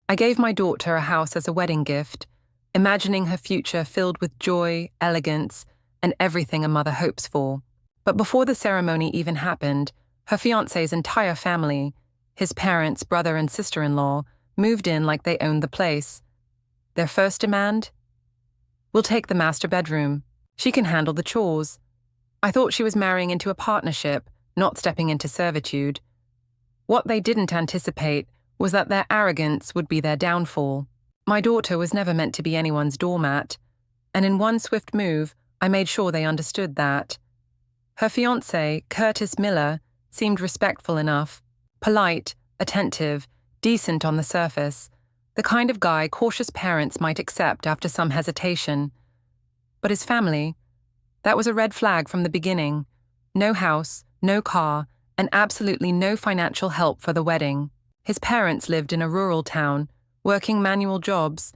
I gave my daughter a house as a wedding gift, imagining her future filled with joy, elegance, and everything a mother hopes for. But before the ceremony even happened, her fiancé's entire family, his parents, brother and sister-in-law, moved in like they owned the place. Their first demand? "We'll take the master bedroom. She can handle the chores." I thought she was marrying into a partnership, not stepping into servitude. What they didn't anticipate was that their arrogance would be their downfall. My daughter was never meant to be anyone's doormat, and in one swift move, I made sure they understood that. Her fiancé, Curtis Miller, seemed respectful enough, polite, attentive, decent on the surface, the kind of guy cautious parents might accept after some hesitation. But his family, that was a red flag from the beginning. No house, no car, and absolutely no financial help for the wedding. His parents lived in a rural town, working manual jobs,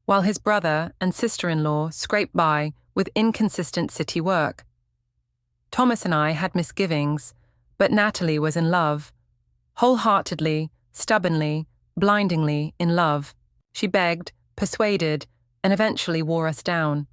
while his brother and sister-in-law scraped by with inconsistent city work. Thomas and I had misgivings, but Natalie was in love. Wholeheartedly, stubbornly, blindingly in love. She begged, persuaded, and eventually wore us down.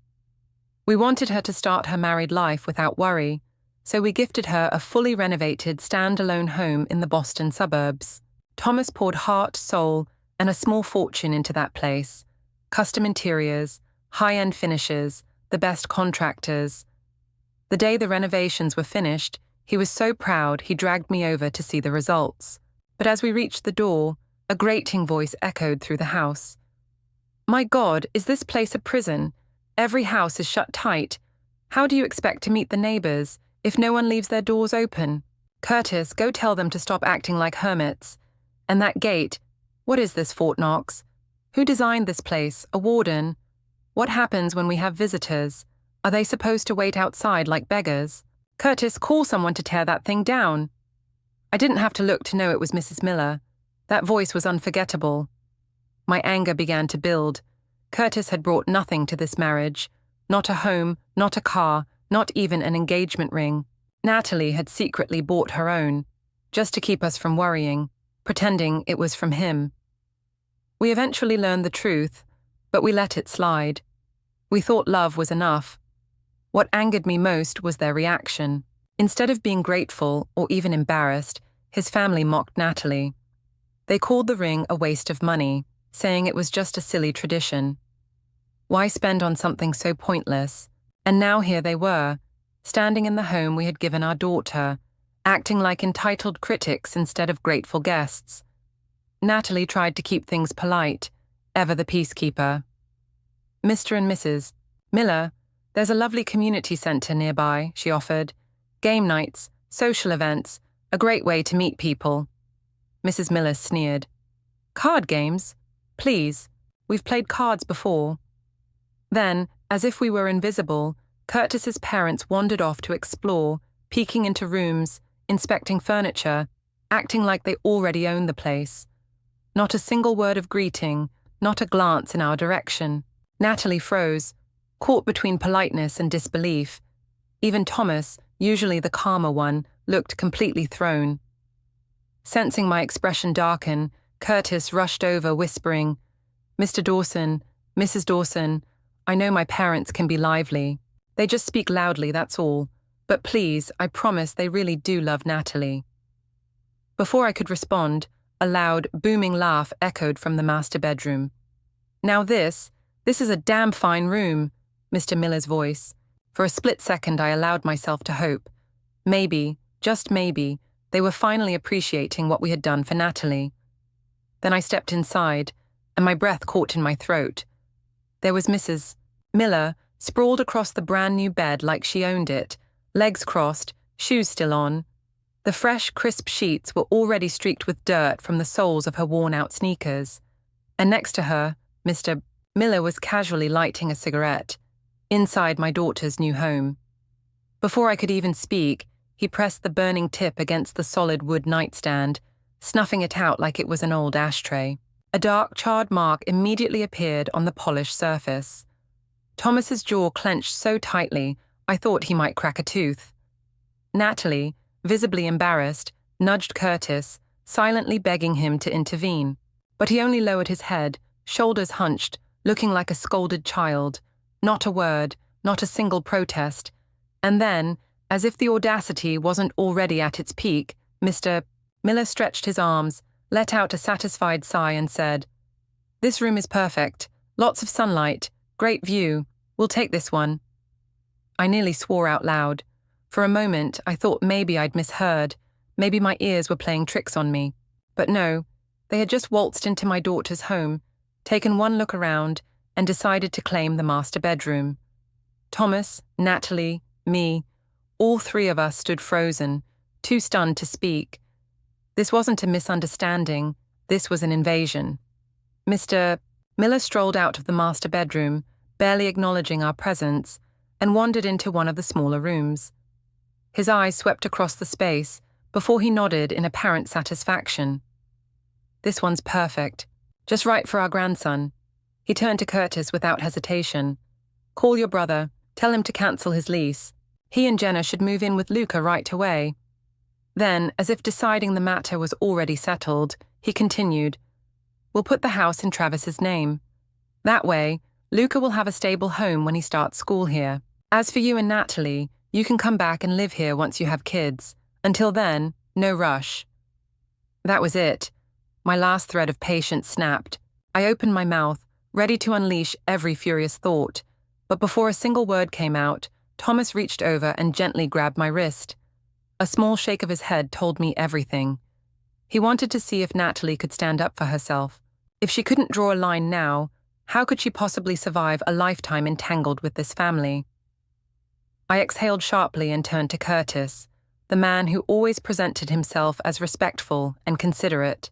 We wanted her to start her married life without worry, so we gifted her a fully renovated stand-alone home in the Boston suburbs. Thomas poured heart, soul, and a small fortune into that place. Custom interiors, high-end finishes, the best contractors. The day the renovations were finished, he was so proud he dragged me over to see the results. But as we reached the door, a grating voice echoed through the house. "My God, is this place a prison? Every house is shut tight. How do you expect to meet the neighbors if no one leaves their doors open? Curtis, go tell them to stop acting like hermits. And that gate, what is this, Fort Knox? Who designed this place? A warden? What happens when we have visitors? Are they supposed to wait outside like beggars? Curtis, call someone to tear that thing down." I didn't have to look to know it was Mrs. Miller. That voice was unforgettable. My anger began to build. Curtis had brought nothing to this marriage. Not a home, not a car, not even an engagement ring. Natalie had secretly bought her own, just to keep us from worrying, pretending it was from him. We eventually learned the truth, but we let it slide. We thought love was enough. What angered me most was their reaction. Instead of being grateful or even embarrassed, his family mocked Natalie. They called the ring a waste of money, saying it was just a silly tradition. Why spend on something so pointless? And now here they were, standing in the home we had given our daughter, acting like entitled critics instead of grateful guests. Natalie tried to keep things polite, ever the peacekeeper. "Mr. and Mrs. Miller, there's a lovely community centre nearby," she offered. "Game nights, social events, a great way to meet people." Mrs. Miller sneered. "Card games? Please, we've played cards before." Then, as if we were invisible, Curtis's parents wandered off to explore, peeking into rooms, inspecting furniture, acting like they already owned the place. Not a single word of greeting, not a glance in our direction. Natalie froze, caught between politeness and disbelief. Even Thomas, usually the calmer one, looked completely thrown. Sensing my expression darken, Curtis rushed over, whispering, "Mr. Dawson, Mrs. Dawson, I know my parents can be lively. They just speak loudly, that's all. But please, I promise they really do love Natalie." Before I could respond, a loud, booming laugh echoed from the master bedroom. "Now this is a damn fine room," Mr. Miller's voice. For a split second I allowed myself to hope. Maybe, just maybe, they were finally appreciating what we had done for Natalie. Then I stepped inside, and my breath caught in my throat. There was Mrs. Miller, sprawled across the brand-new bed like she owned it, legs crossed, shoes still on. The fresh, crisp sheets were already streaked with dirt from the soles of her worn-out sneakers. And next to her, Mr. Miller was casually lighting a cigarette, inside my daughter's new home. Before I could even speak, he pressed the burning tip against the solid wood nightstand, snuffing it out like it was an old ashtray. A dark, charred mark immediately appeared on the polished surface. Thomas's jaw clenched so tightly, I thought he might crack a tooth. Natalie, visibly embarrassed, nudged Curtis, silently begging him to intervene. But he only lowered his head, shoulders hunched, looking like a scolded child. Not a word, not a single protest. And then, as if the audacity wasn't already at its peak, Mr. Miller stretched his arms, let out a satisfied sigh and said, "This room is perfect. Lots of sunlight, great view. We'll take this one." I nearly swore out loud. For a moment, I thought maybe I'd misheard. Maybe my ears were playing tricks on me. But no, they had just waltzed into my daughter's home, taken one look around, and decided to claim the master bedroom. Thomas, Natalie, me, all three of us stood frozen, too stunned to speak. This wasn't a misunderstanding, this was an invasion. Mr. Miller strolled out of the master bedroom, barely acknowledging our presence, and wandered into one of the smaller rooms. His eyes swept across the space before he nodded in apparent satisfaction. "This one's perfect. Just right for our grandson." He turned to Curtis without hesitation. "Call your brother. Tell him to cancel his lease. He and Jenna should move in with Luca right away." Then, as if deciding the matter was already settled, he continued, "We'll put the house in Travis's name. That way, Luca will have a stable home when he starts school here. As for you and Natalie, you can come back and live here once you have kids. Until then, no rush." That was it. My last thread of patience snapped. I opened my mouth, ready to unleash every furious thought, but before a single word came out, Thomas reached over and gently grabbed my wrist. A small shake of his head told me everything. He wanted to see if Natalie could stand up for herself. If she couldn't draw a line now, how could she possibly survive a lifetime entangled with this family? I exhaled sharply and turned to Curtis, the man who always presented himself as respectful and considerate.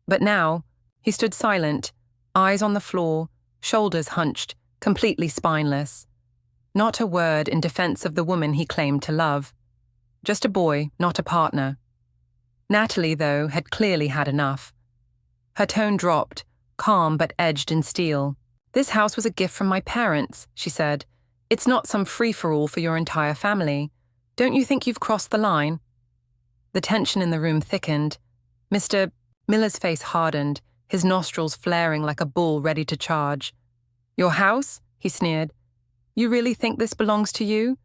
But now, he stood silent, eyes on the floor, shoulders hunched, completely spineless. Not a word in defense of the woman he claimed to love. Just a boy, not a partner. Natalie, though, had clearly had enough. Her tone dropped, calm but edged in steel. "This house was a gift from my parents," she said. "It's not some free-for-all for your entire family. Don't you think you've crossed the line?" The tension in the room thickened. Mr. Miller's face hardened, his nostrils flaring like a bull ready to charge. "Your house?" he sneered. "You really think this belongs to you?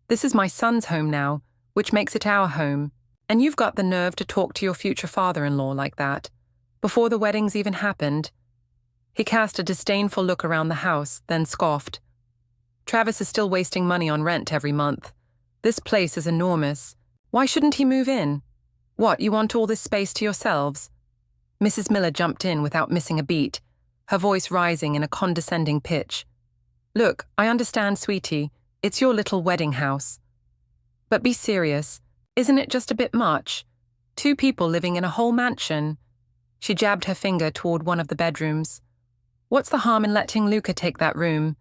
This is my son's home now, which makes it our home. And you've got the nerve to talk to your future father-in-law like that, before the wedding's even happened." He cast a disdainful look around the house, then scoffed. "Travis is still wasting money on rent every month. This place is enormous. Why shouldn't he move in? What, you want all this space to yourselves?" Mrs. Miller jumped in without missing a beat, her voice rising in a condescending pitch. "Look, I understand, sweetie. It's your little wedding house. But be serious. Isn't it just a bit much? 2 people living in a whole mansion." She jabbed her finger toward one of the bedrooms. "What's the harm in letting Luca take that room?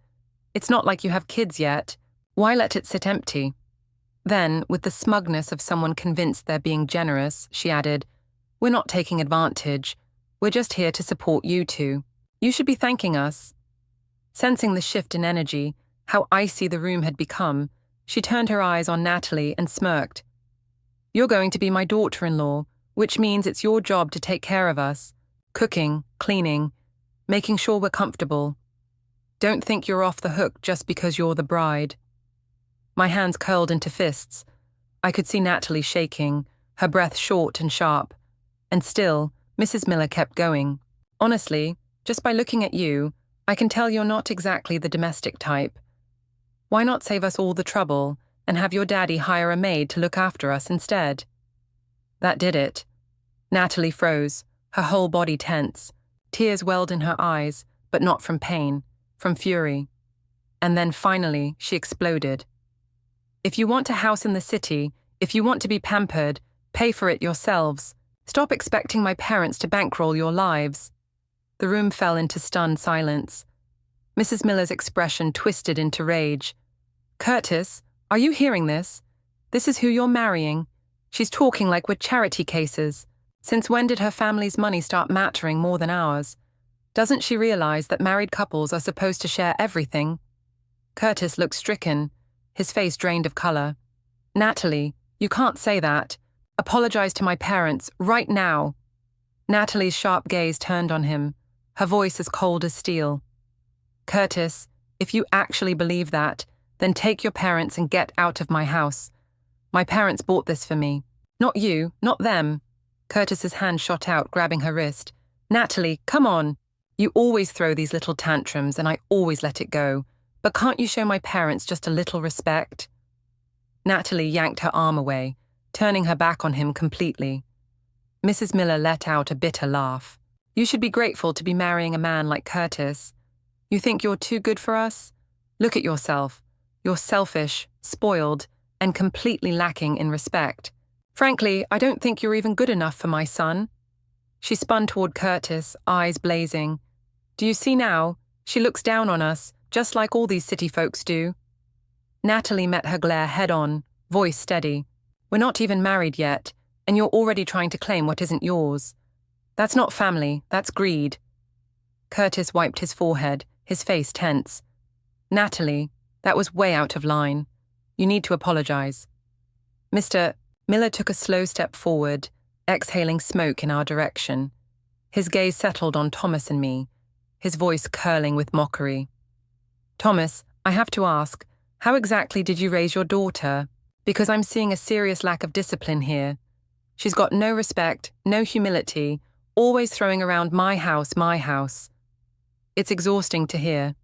It's not like you have kids yet. Why let it sit empty?" Then, with the smugness of someone convinced they're being generous, she added, "We're not taking advantage. We're just here to support you two. You should be thanking us." Sensing the shift in energy, how icy the room had become, she turned her eyes on Natalie and smirked. "You're going to be my daughter-in-law, which means it's your job to take care of us. Cooking, cleaning, making sure we're comfortable. Don't think you're off the hook just because you're the bride." My hands curled into fists. I could see Natalie shaking, her breath short and sharp. And still, Mrs. Miller kept going. "Honestly, just by looking at you, I can tell you're not exactly the domestic type. Why not save us all the trouble and have your daddy hire a maid to look after us instead?" That did it. Natalie froze, her whole body tense. Tears welled in her eyes, but not from pain, from fury. And then finally, she exploded. "If you want a house in the city, if you want to be pampered, pay for it yourselves. Stop expecting my parents to bankroll your lives." The room fell into stunned silence. Mrs. Miller's expression twisted into rage. "Curtis, are you hearing this? This is who you're marrying. She's talking like we're charity cases. Since when did her family's money start mattering more than ours? Doesn't she realize that married couples are supposed to share everything?" Curtis looked stricken, his face drained of color. "Natalie, you can't say that. Apologize to my parents, right now." Natalie's sharp gaze turned on him, her voice as cold as steel. Curtis, if you actually believe that, then take your parents and get out of my house. My parents bought this for me. Not you, not them. Curtis's hand shot out, grabbing her wrist. Natalie, come on. You always throw these little tantrums and I always let it go. But can't you show my parents just a little respect? Natalie yanked her arm away, turning her back on him completely. Mrs. Miller let out a bitter laugh. You should be grateful to be marrying a man like Curtis. You think you're too good for us? Look at yourself. You're selfish, spoiled, and completely lacking in respect. Frankly, I don't think you're even good enough for my son. She spun toward Curtis, eyes blazing. Do you see now? She looks down on us, just like all these city folks do. Natalie met her glare head-on, voice steady. We're not even married yet, and you're already trying to claim what isn't yours. That's not family, that's greed. Curtis wiped his forehead, his face tense. Natalie, that was way out of line. You need to apologize. Mr. Miller took a slow step forward, exhaling smoke in our direction. His gaze settled on Thomas and me, his voice curling with mockery. Thomas, I have to ask, how exactly did you raise your daughter? Because I'm seeing a serious lack of discipline here. She's got no respect, no humility, always throwing around my house, my house. It's exhausting to hear.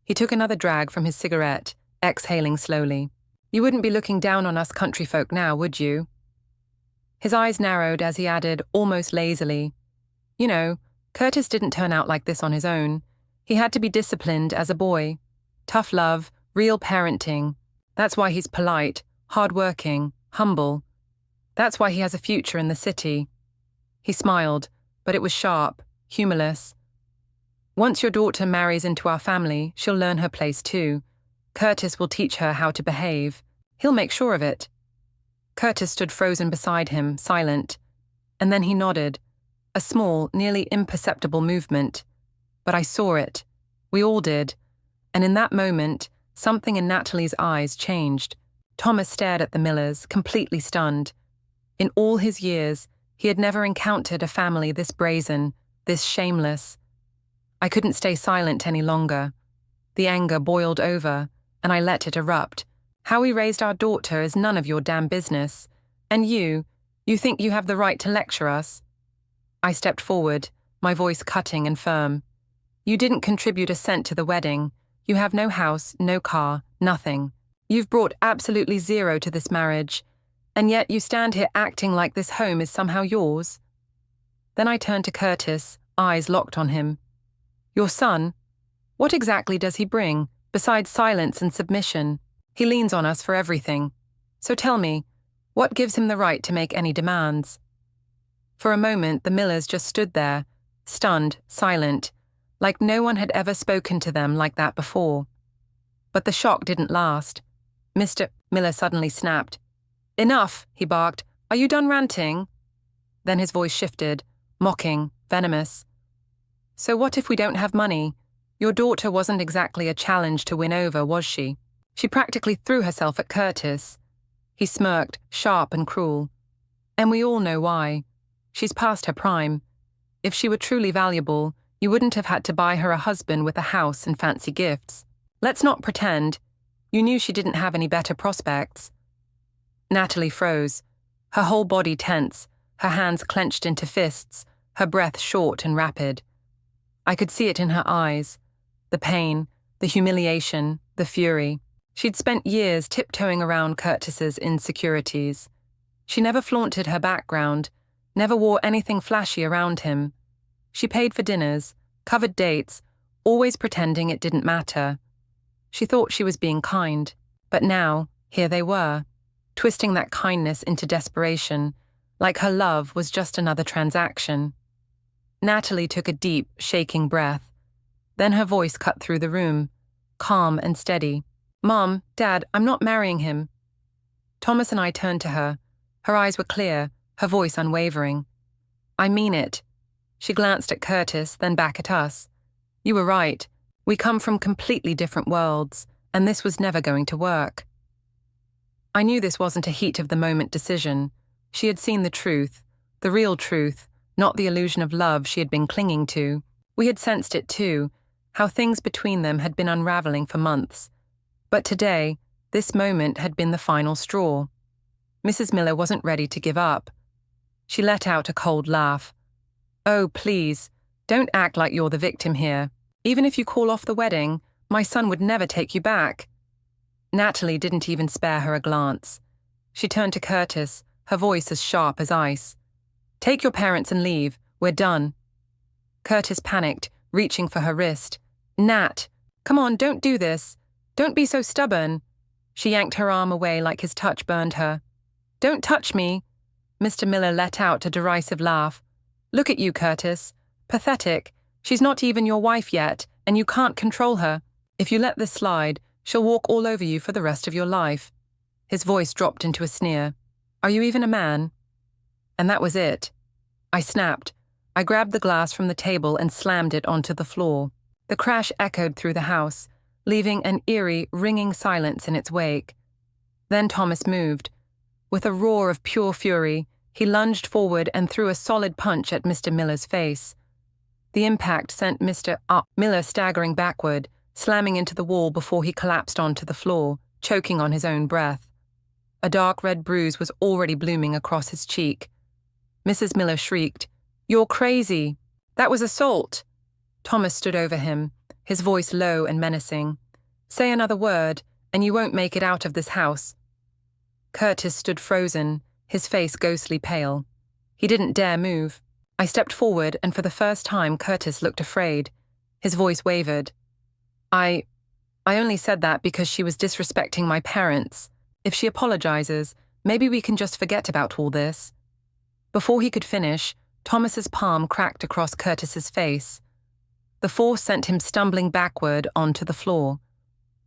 He took another drag from his cigarette, exhaling slowly. You wouldn't be looking down on us country folk now, would you? His eyes narrowed as he added, almost lazily, You know, Curtis didn't turn out like this on his own. He had to be disciplined as a boy. Tough love, real parenting. That's why he's polite, hard-working, humble. That's why he has a future in the city. He smiled, but it was sharp, humorless. Once your daughter marries into our family, she'll learn her place too. Curtis will teach her how to behave. He'll make sure of it. Curtis stood frozen beside him, silent. And then he nodded. A small, nearly imperceptible movement. But I saw it. We all did. And in that moment, something in Natalie's eyes changed. Thomas stared at the Millers, completely stunned. In all his years, he had never encountered a family this brazen, this shameless. I couldn't stay silent any longer. The anger boiled over, and I let it erupt. How we raised our daughter is none of your damn business. And you think you have the right to lecture us? I stepped forward, my voice cutting and firm. You didn't contribute a cent to the wedding. You have no house, no car, nothing. You've brought absolutely zero to this marriage, and yet you stand here acting like this home is somehow yours. Then I turned to Curtis, eyes locked on him. Your son? What exactly does he bring, besides silence and submission? He leans on us for everything. So tell me, what gives him the right to make any demands? For a moment, the Millers just stood there, stunned, silent, like no one had ever spoken to them like that before. But the shock didn't last. Mr. Miller suddenly snapped. Enough, he barked. Are you done ranting? Then his voice shifted, mocking, venomous. So what if we don't have money? Your daughter wasn't exactly a challenge to win over, was she? She practically threw herself at Curtis. He smirked, sharp and cruel. And we all know why. She's past her prime. If she were truly valuable, you wouldn't have had to buy her a husband with a house and fancy gifts. Let's not pretend. You knew she didn't have any better prospects. Natalie froze, her whole body tense, her hands clenched into fists, her breath short and rapid. I could see it in her eyes. The pain, the humiliation, the fury. She'd spent years tiptoeing around Curtis's insecurities. She never flaunted her background, never wore anything flashy around him. She paid for dinners, covered dates, always pretending it didn't matter. She thought she was being kind, but now, here they were, twisting that kindness into desperation, like her love was just another transaction. Natalie took a deep, shaking breath. Then her voice cut through the room, calm and steady. Mom, Dad, I'm not marrying him. Thomas and I turned to her. Her eyes were clear, her voice unwavering. I mean it. She glanced at Curtis, then back at us. You were right. We come from completely different worlds, and this was never going to work. I knew this wasn't a heat-of-the-moment decision. She had seen the truth, the real truth, not the illusion of love she had been clinging to. We had sensed it too, how things between them had been unraveling for months. But today, this moment had been the final straw. Mrs. Miller wasn't ready to give up. She let out a cold laugh. "Oh, please, don't act like you're the victim here. Even if you call off the wedding, my son would never take you back." Natalie didn't even spare her a glance. She turned to Curtis, her voice as sharp as ice. "Take your parents and leave. We're done." Curtis panicked, reaching for her wrist. "Nat, come on, don't do this. Don't be so stubborn." She yanked her arm away like his touch burned her. "Don't touch me." Mr. Miller let out a derisive laugh. "Look at you, Curtis. Pathetic. She's not even your wife yet, and you can't control her. If you let this slide, she'll walk all over you for the rest of your life." His voice dropped into a sneer. "Are you even a man?" And that was it. I snapped. I grabbed the glass from the table and slammed it onto the floor. The crash echoed through the house, leaving an eerie, ringing silence in its wake. Then Thomas moved. With a roar of pure fury, he lunged forward and threw a solid punch at Mr. Miller's face. The impact sent Mr. Miller staggering backward, slamming into the wall before he collapsed onto the floor, choking on his own breath. A dark red bruise was already blooming across his cheek. Mrs. Miller shrieked, "You're crazy! That was assault!" Thomas stood over him, his voice low and menacing. "Say another word, and you won't make it out of this house." Curtis stood frozen, his face ghostly pale. He didn't dare move. I stepped forward, and for the first time Curtis looked afraid. His voice wavered. I only said that because she was disrespecting my parents. If she apologizes, maybe we can just forget about all this." Before he could finish, Thomas's palm cracked across Curtis's face. The force sent him stumbling backward onto the floor.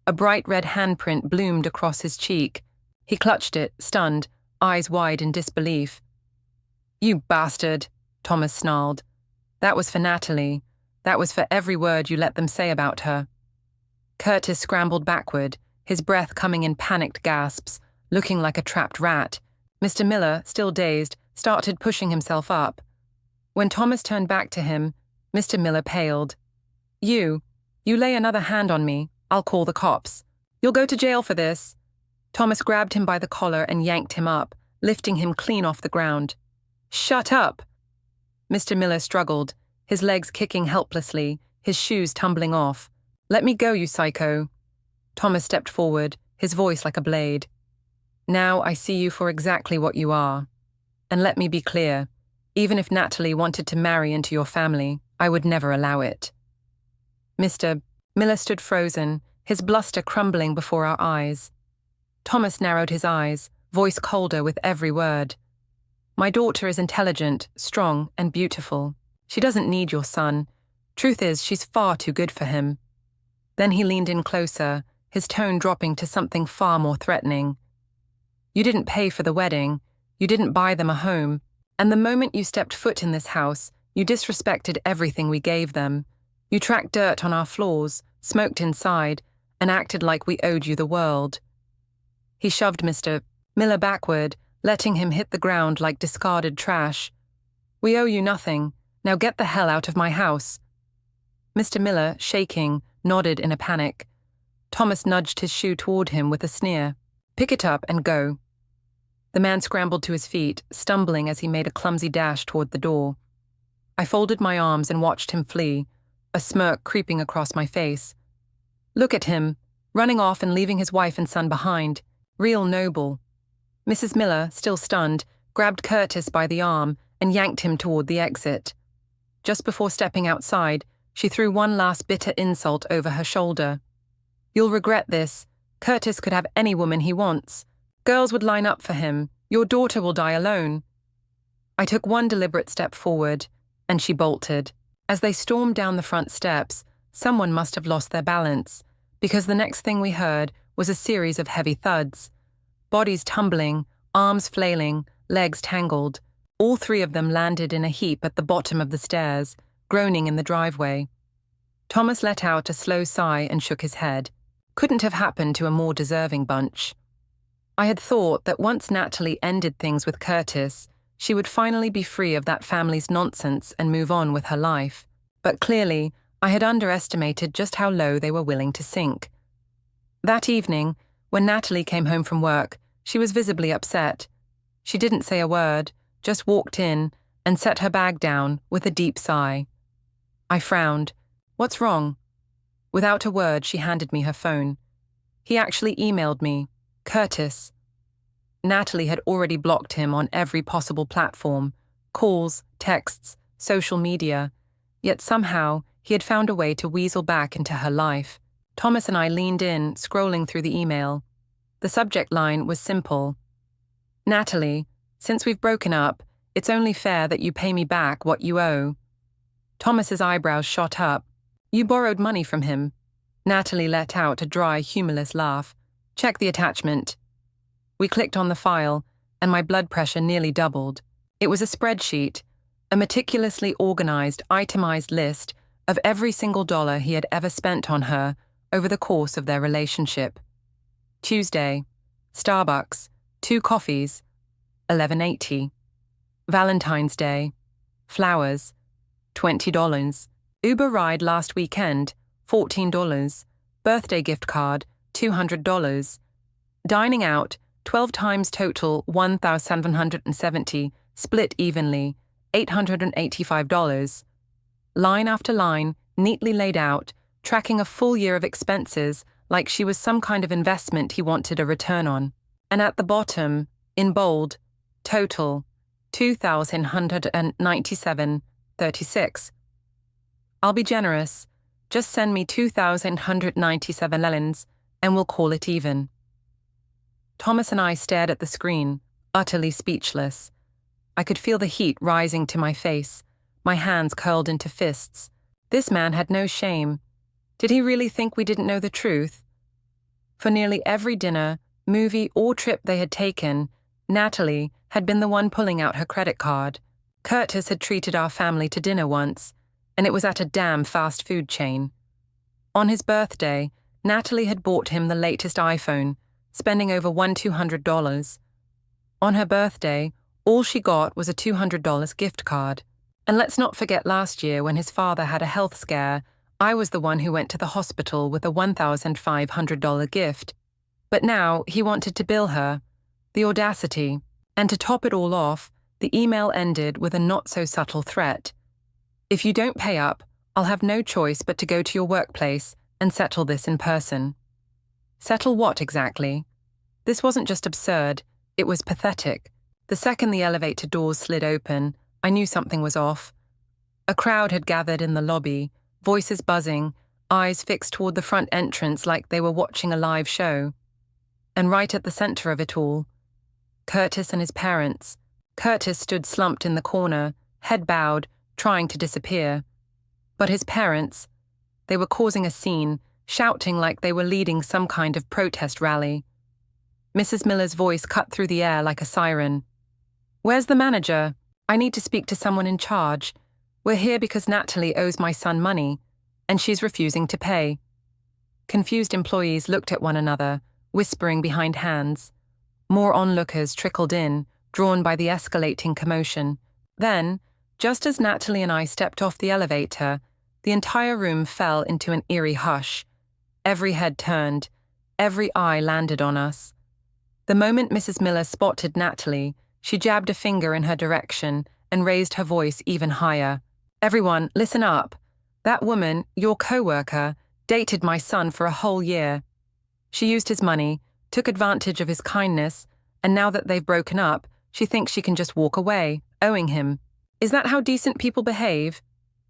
A bright red handprint bloomed across his cheek. He clutched it, stunned, eyes wide in disbelief. "You bastard," Thomas snarled. "That was for Natalie. That was for every word you let them say about her." Curtis scrambled backward, his breath coming in panicked gasps, looking like a trapped rat. Mr. Miller, still dazed, started pushing himself up. When Thomas turned back to him, Mr. Miller paled. You lay another hand on me, I'll call the cops. You'll go to jail for this." Thomas grabbed him by the collar and yanked him up, lifting him clean off the ground. "Shut up!" Mr. Miller struggled, his legs kicking helplessly, his shoes tumbling off. "Let me go, you psycho." Thomas stepped forward, his voice like a blade. "Now I see you for exactly what you are. And let me be clear, even if Natalie wanted to marry into your family, I would never allow it." Mr. Miller stood frozen, his bluster crumbling before our eyes. Thomas narrowed his eyes, voice colder with every word. "My daughter is intelligent, strong, and beautiful. She doesn't need your son. Truth is, she's far too good for him." Then he leaned in closer, his tone dropping to something far more threatening. "You didn't pay for the wedding. You didn't buy them a home. And the moment you stepped foot in this house, you disrespected everything we gave them. You tracked dirt on our floors, smoked inside, and acted like we owed you the world." He shoved Mr. Miller backward, letting him hit the ground like discarded trash. "We owe you nothing. Now get the hell out of my house." Mr. Miller, shaking, nodded in a panic. Thomas nudged his shoe toward him with a sneer. "Pick it up and go." The man scrambled to his feet, stumbling as he made a clumsy dash toward the door. I folded my arms and watched him flee, a smirk creeping across my face. Look at him, running off and leaving his wife and son behind. Real noble. Mrs. Miller, still stunned, grabbed Curtis by the arm and yanked him toward the exit. Just before stepping outside, she threw one last bitter insult over her shoulder. "You'll regret this. Curtis could have any woman he wants. Girls would line up for him. Your daughter will die alone." I took one deliberate step forward, and she bolted. As they stormed down the front steps, someone must have lost their balance, because the next thing we heard was a series of heavy thuds. Bodies tumbling, arms flailing, legs tangled. All three of them landed in a heap at the bottom of the stairs, groaning in the driveway. Thomas let out a slow sigh and shook his head. Couldn't have happened to a more deserving bunch. I had thought that once Natalie ended things with Curtis, she would finally be free of that family's nonsense and move on with her life. But clearly, I had underestimated just how low they were willing to sink. That evening, when Natalie came home from work, she was visibly upset. She didn't say a word, just walked in and set her bag down with a deep sigh. I frowned. "What's wrong?" Without a word, she handed me her phone. He actually emailed me, Curtis. Natalie had already blocked him on every possible platform, calls, texts, social media, yet somehow he had found a way to weasel back into her life. Thomas and I leaned in, scrolling through the email. The subject line was simple. "Natalie, since we've broken up, it's only fair that you pay me back what you owe." Thomas's eyebrows shot up. "You borrowed money from him." Natalie let out a dry, humorless laugh. "Check the attachment." We clicked on the file, and my blood pressure nearly doubled. It was a spreadsheet, a meticulously organized, itemized list of every single dollar he had ever spent on her over the course of their relationship. Tuesday, Starbucks, 2 coffees, $11.80. Valentine's Day, flowers, $20. Uber ride last weekend, $14. Birthday gift card, $200. Dining out, 12 times total, $1,770, split evenly, $885. Line after line, neatly laid out, tracking a full year of expenses like she was some kind of investment he wanted a return on. And at the bottom, in bold, total, $2,197.36. "I'll be generous. Just send me $2,197 and we'll call it even." Thomas and I stared at the screen, utterly speechless. I could feel the heat rising to my face, my hands curled into fists. This man had no shame. Did he really think we didn't know the truth? For nearly every dinner, movie, or trip they had taken, Natalie had been the one pulling out her credit card. Curtis had treated our family to dinner once, and it was at a damn fast food chain. On his birthday, Natalie had bought him the latest iPhone, spending over $200. On her birthday, all she got was a $200 gift card. And let's not forget last year when his father had a health scare, I was the one who went to the hospital with a $1,500 gift. But now he wanted to bill her. The audacity. And to top it all off, the email ended with a not-so-subtle threat. "If you don't pay up, I'll have no choice but to go to your workplace and settle this in person." Settle what exactly? This wasn't just absurd, it was pathetic. The second the elevator doors slid open, I knew something was off. A crowd had gathered in the lobby, voices buzzing, eyes fixed toward the front entrance like they were watching a live show. And right at the center of it all, Curtis and his parents. Curtis stood slumped in the corner, head bowed, trying to disappear. But his parents, they were causing a scene, shouting like they were leading some kind of protest rally. Mrs. Miller's voice cut through the air like a siren. "Where's the manager? I need to speak to someone in charge. We're here because Natalie owes my son money, and she's refusing to pay." Confused employees looked at one another, whispering behind hands. More onlookers trickled in, drawn by the escalating commotion. Then, just as Natalie and I stepped off the elevator, the entire room fell into an eerie hush. Every head turned, every eye landed on us. The moment Mrs. Miller spotted Natalie, she jabbed a finger in her direction and raised her voice even higher. "Everyone, listen up. That woman, your co-worker, dated my son for a whole year. She used his money, took advantage of his kindness, and now that they've broken up, she thinks she can just walk away, owing him. Is that how decent people behave?"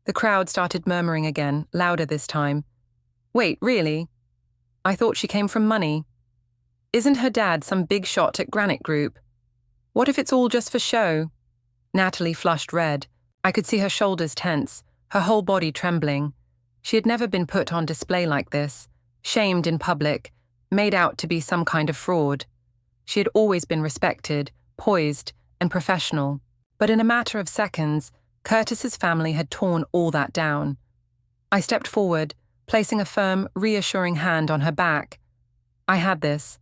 The crowd started murmuring again, louder this time. "Wait, really? I thought she came from money. Isn't her dad some big shot at Granite Group? What if it's all just for show?" Natalie flushed red. I could see her shoulders tense, her whole body trembling. She had never been put on display like this, shamed in public, made out to be some kind of fraud. She had always been respected, poised, and professional. But in a matter of seconds, Curtis's family had torn all that down. I stepped forward, placing a firm, reassuring hand on her back. I had this.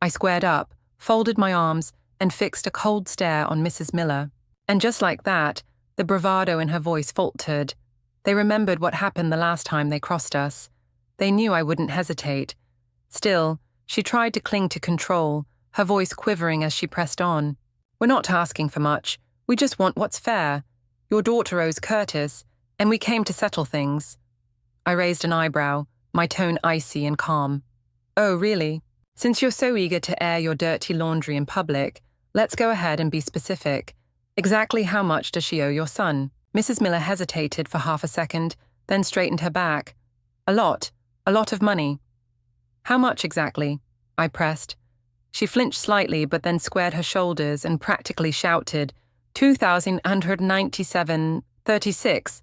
I squared up, folded my arms, and fixed a cold stare on Mrs. Miller. And just like that, the bravado in her voice faltered. They remembered what happened the last time they crossed us. They knew I wouldn't hesitate. Still, she tried to cling to control, her voice quivering as she pressed on. "We're not asking for much. We just want what's fair. Your daughter owes Curtis, and we came to settle things." I raised an eyebrow, my tone icy and calm. "Oh, really? Since you're so eager to air your dirty laundry in public, let's go ahead and be specific. Exactly how much does she owe your son?" Mrs. Miller hesitated for half a second, then straightened her back. A lot of money." "How much exactly?" I pressed. She flinched slightly but then squared her shoulders and practically shouted, 2,197.36.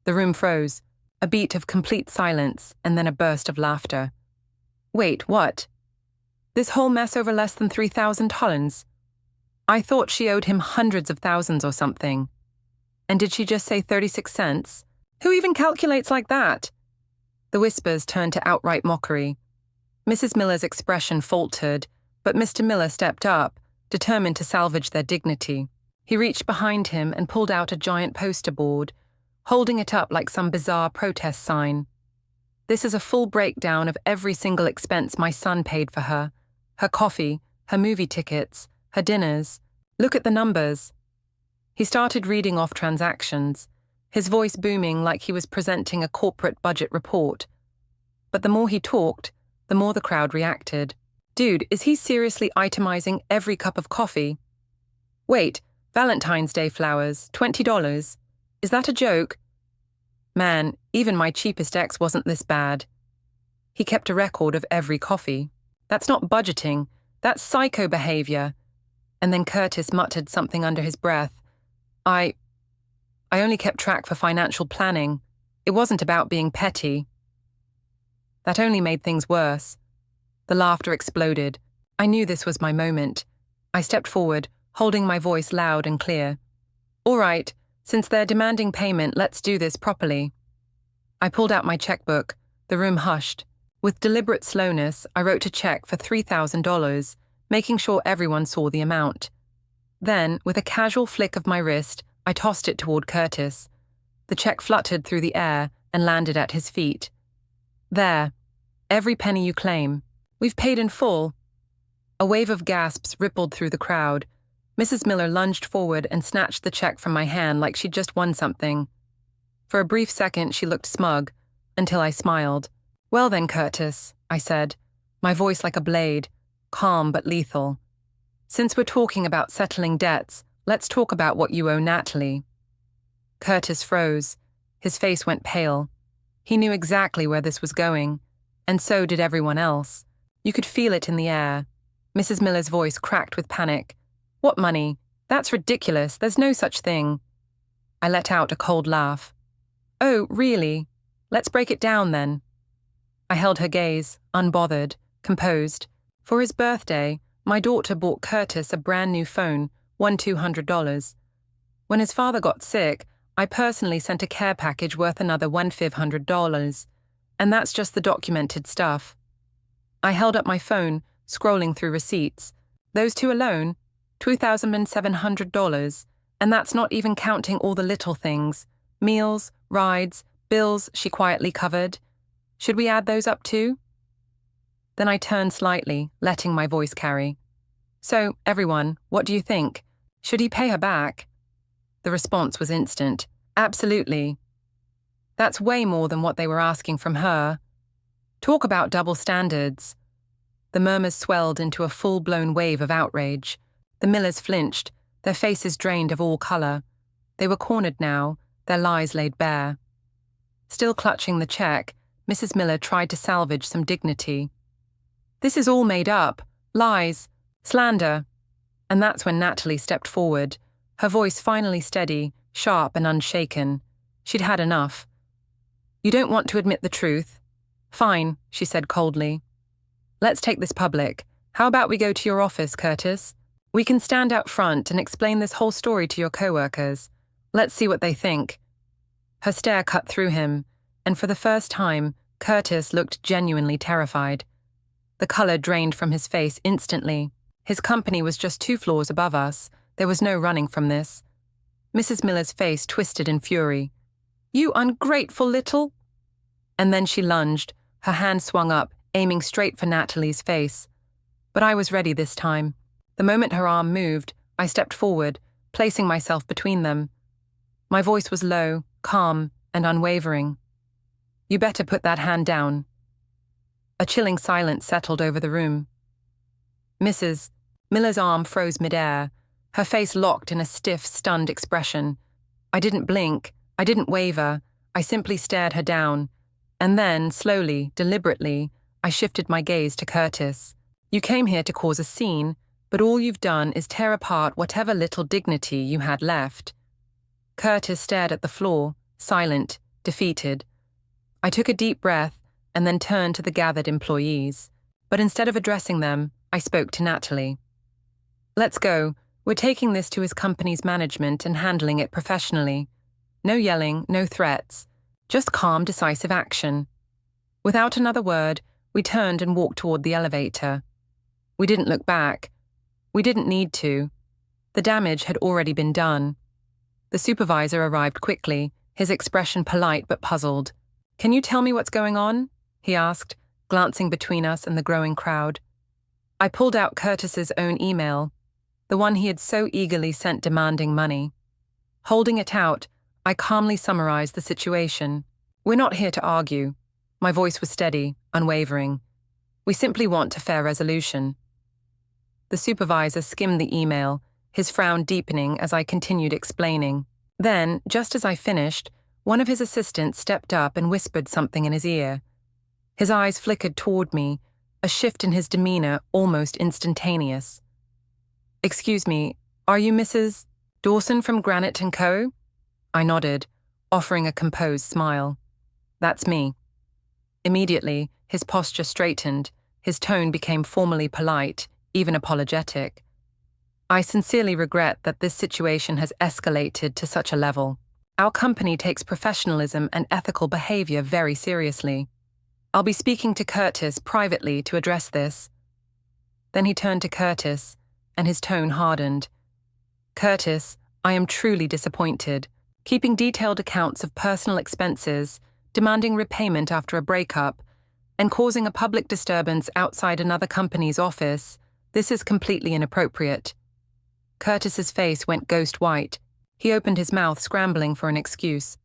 The room froze, a beat of complete silence and then a burst of laughter. "Wait, what? This whole mess over less than 3,000 Hollands? I thought she owed him hundreds of thousands or something. And did she just say 36 cents? Who even calculates like that?" The whispers turned to outright mockery. Mrs. Miller's expression faltered, but Mr. Miller stepped up, determined to salvage their dignity. He reached behind him and pulled out a giant poster board, holding it up like some bizarre protest sign. "This is a full breakdown of every single expense my son paid for her. Her coffee, her movie tickets, her dinners. Look at the numbers." He started reading off transactions, his voice booming like he was presenting a corporate budget report. But the more he talked, the more the crowd reacted. "Dude, is he seriously itemizing every cup of coffee? Wait, Valentine's Day flowers, $20. Is that a joke? Man, even my cheapest ex wasn't this bad." He kept a record of every coffee. "That's not budgeting, that's psycho behavior." And then Curtis muttered something under his breath. I only kept track for financial planning. It wasn't about being petty." That only made things worse. The laughter exploded. I knew this was my moment. I stepped forward, holding my voice loud and clear. "All right, since they're demanding payment, let's do this properly." I pulled out my checkbook. The room hushed. With deliberate slowness, I wrote a check for $3,000, making sure everyone saw the amount. Then, with a casual flick of my wrist, I tossed it toward Curtis. The check fluttered through the air and landed at his feet. "There. Every penny you claim. We've paid in full." A wave of gasps rippled through the crowd. Mrs. Miller lunged forward and snatched the check from my hand like she'd just won something. For a brief second, she looked smug, until I smiled. "Well then, Curtis," I said, my voice like a blade, calm but lethal. "Since we're talking about settling debts, let's talk about what you owe Natalie." Curtis froze. His face went pale. He knew exactly where this was going, and so did everyone else. You could feel it in the air. Mrs. Miller's voice cracked with panic. "What money? That's ridiculous. There's no such thing." I let out a cold laugh. "Oh, really? Let's break it down then." I held her gaze, unbothered, composed. For his birthday, my daughter bought Curtis a brand new phone, won $200. When his father got sick, I personally sent a care package worth another $1,500, and that's just the documented stuff. I held up my phone, scrolling through receipts. Those two alone, $2,700, and that's not even counting all the little things, meals, rides, bills she quietly covered. Should we add those up too? Then I turned slightly, letting my voice carry. "So, everyone, what do you think? Should he pay her back?" The response was instant. "Absolutely. That's way more than what they were asking from her. Talk about double standards." The murmurs swelled into a full-blown wave of outrage. The Millers flinched, their faces drained of all color. They were cornered now, their lies laid bare. Still clutching the check, Mrs. Miller tried to salvage some dignity. "This is all made up. Lies. Slander." And that's when Natalie stepped forward, her voice finally steady, sharp and unshaken. She'd had enough. "You don't want to admit the truth? Fine," she said coldly. "Let's take this public. How about we go to your office, Curtis? We can stand out front and explain this whole story to your coworkers. Let's see what they think." Her stare cut through him, and for the first time, Curtis looked genuinely terrified. The color drained from his face instantly. His company was just 2 floors above us. There was no running from this. Mrs. Miller's face twisted in fury. "You ungrateful little—" And then she lunged, her hand swung up, aiming straight for Natalie's face. But I was ready this time. The moment her arm moved, I stepped forward, placing myself between them. My voice was low, calm, and unwavering. "You better put that hand down." A chilling silence settled over the room. Mrs. Miller's arm froze midair, her face locked in a stiff, stunned expression. I didn't blink, I didn't waver, I simply stared her down. And then, slowly, deliberately, I shifted my gaze to Curtis. "You came here to cause a scene, but all you've done is tear apart whatever little dignity you had left." Curtis stared at the floor, silent, defeated. I took a deep breath and then turned to the gathered employees. But instead of addressing them, I spoke to Natalie. "Let's go. We're taking this to his company's management and handling it professionally. No yelling, no threats. Just calm, decisive action." Without another word, we turned and walked toward the elevator. We didn't look back. We didn't need to. The damage had already been done. The supervisor arrived quickly, his expression polite but puzzled. "Can you tell me what's going on?" he asked, glancing between us and the growing crowd. I pulled out Curtis's own email, the one he had so eagerly sent demanding money. Holding it out, I calmly summarized the situation. "We're not here to argue." My voice was steady, unwavering. "We simply want a fair resolution." The supervisor skimmed the email, his frown deepening as I continued explaining. Then, just as I finished, one of his assistants stepped up and whispered something in his ear. His eyes flickered toward me, a shift in his demeanor almost instantaneous. "Excuse me, are you Mrs. Dawson from Granite & Co.?" I nodded, offering a composed smile. "That's me." Immediately, his posture straightened, his tone became formally polite, even apologetic. "I sincerely regret that this situation has escalated to such a level. Our company takes professionalism and ethical behavior very seriously. I'll be speaking to Curtis privately to address this." Then he turned to Curtis, and his tone hardened. "Curtis, I am truly disappointed. Keeping detailed accounts of personal expenses, demanding repayment after a breakup, and causing a public disturbance outside another company's office, this is completely inappropriate." Curtis's face went ghost white. He opened his mouth, scrambling for an excuse.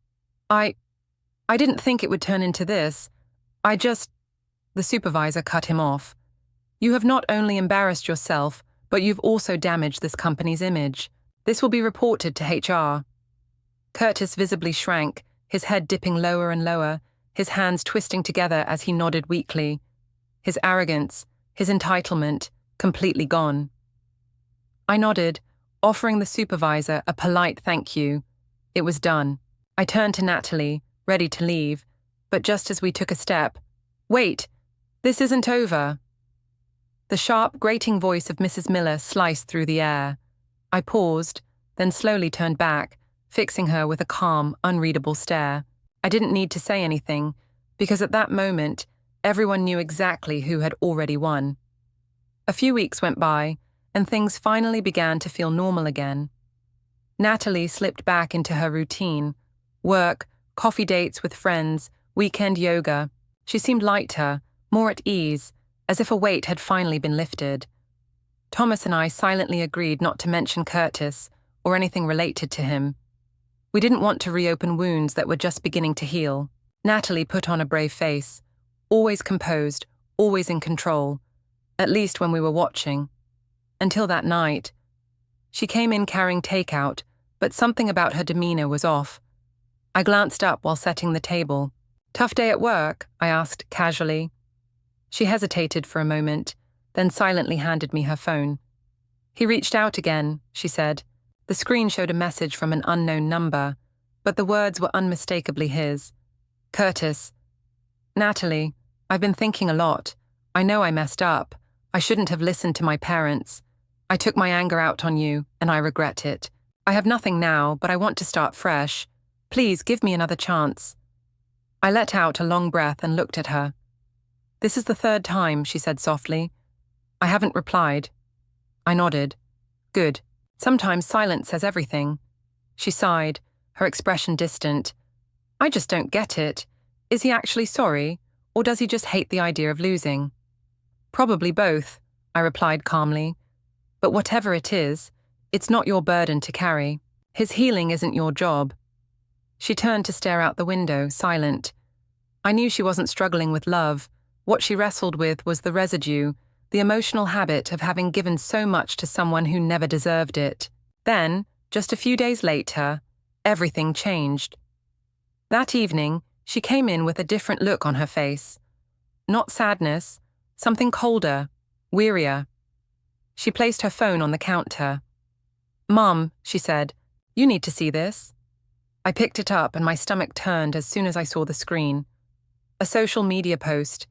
I didn't think it would turn into this. The supervisor cut him off. "You have not only embarrassed yourself, but you've also damaged this company's image. This will be reported to HR." Curtis visibly shrank, his head dipping lower and lower, his hands twisting together as he nodded weakly. His arrogance, his entitlement, completely gone. I nodded, offering the supervisor a polite thank you. It was done. I turned to Natalie, ready to leave, but just as we took a step, "Wait, this isn't over." The sharp, grating voice of Mrs. Miller sliced through the air. I paused, then slowly turned back, fixing her with a calm, unreadable stare. I didn't need to say anything, because at that moment, everyone knew exactly who had already won. A few weeks went by, and things finally began to feel normal again. Natalie slipped back into her routine: work, coffee dates with friends, weekend yoga. She seemed lighter, more at ease, as if a weight had finally been lifted. Thomas and I silently agreed not to mention Curtis or anything related to him. We didn't want to reopen wounds that were just beginning to heal. Natalie put on a brave face, always composed, always in control, at least when we were watching. Until that night. She came in carrying takeout, but something about her demeanor was off. I glanced up while setting the table. "Tough day at work?" I asked casually. She hesitated for a moment, then silently handed me her phone. "He reached out again," she said. The screen showed a message from an unknown number, but the words were unmistakably his. "Curtis. Natalie, I've been thinking a lot. I know I messed up. I shouldn't have listened to my parents. I took my anger out on you, and I regret it. I have nothing now, but I want to start fresh. Please give me another chance." I let out a long breath and looked at her. "This is the third time," she said softly. "I haven't replied." I nodded. Good. Sometimes silence says everything. She sighed, her expression distant. I just don't get it. Is he actually sorry, or does he just hate the idea of losing? Probably both, I replied calmly. But whatever it is, it's not your burden to carry. His healing isn't your job. She turned to stare out the window, silent. I knew she wasn't struggling with love. What she wrestled with was the residue, the emotional habit of having given so much to someone who never deserved it. Then, just a few days later, everything changed. That evening, she came in with a different look on her face. Not sadness, something colder, wearier. She placed her phone on the counter. "Mom," she said, "you need to see this." I picked it up and my stomach turned as soon as I saw the screen. A social media post,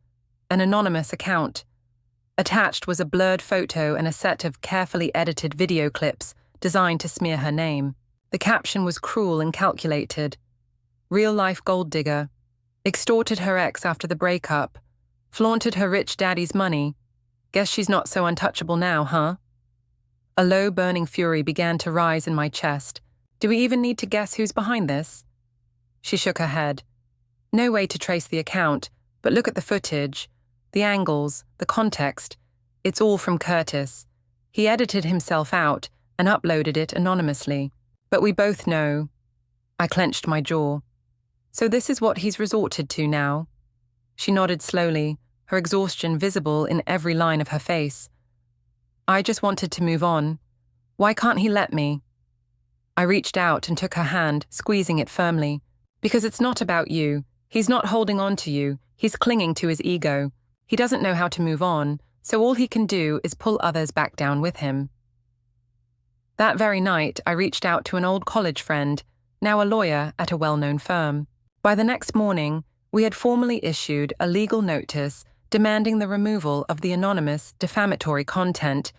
an anonymous account. Attached was a blurred photo and a set of carefully edited video clips designed to smear her name. The caption was cruel and calculated. Real-life gold digger. Extorted her ex after the breakup. Flaunted her rich daddy's money. Guess she's not so untouchable now, huh? A low, burning fury began to rise in my chest. Do we even need to guess who's behind this? She shook her head. No way to trace the account, but look at the footage. The angles, the context. It's all from Curtis. He edited himself out and uploaded it anonymously. But we both know. I clenched my jaw. So this is what he's resorted to now? She nodded slowly, her exhaustion visible in every line of her face. I just wanted to move on. Why can't he let me? I reached out and took her hand, squeezing it firmly. Because it's not about you. He's not holding on to you. He's clinging to his ego. He doesn't know how to move on, so all he can do is pull others back down with him. That very night, I reached out to an old college friend, now a lawyer at a well-known firm. By the next morning, we had formally issued a legal notice demanding the removal of the anonymous, defamatory content,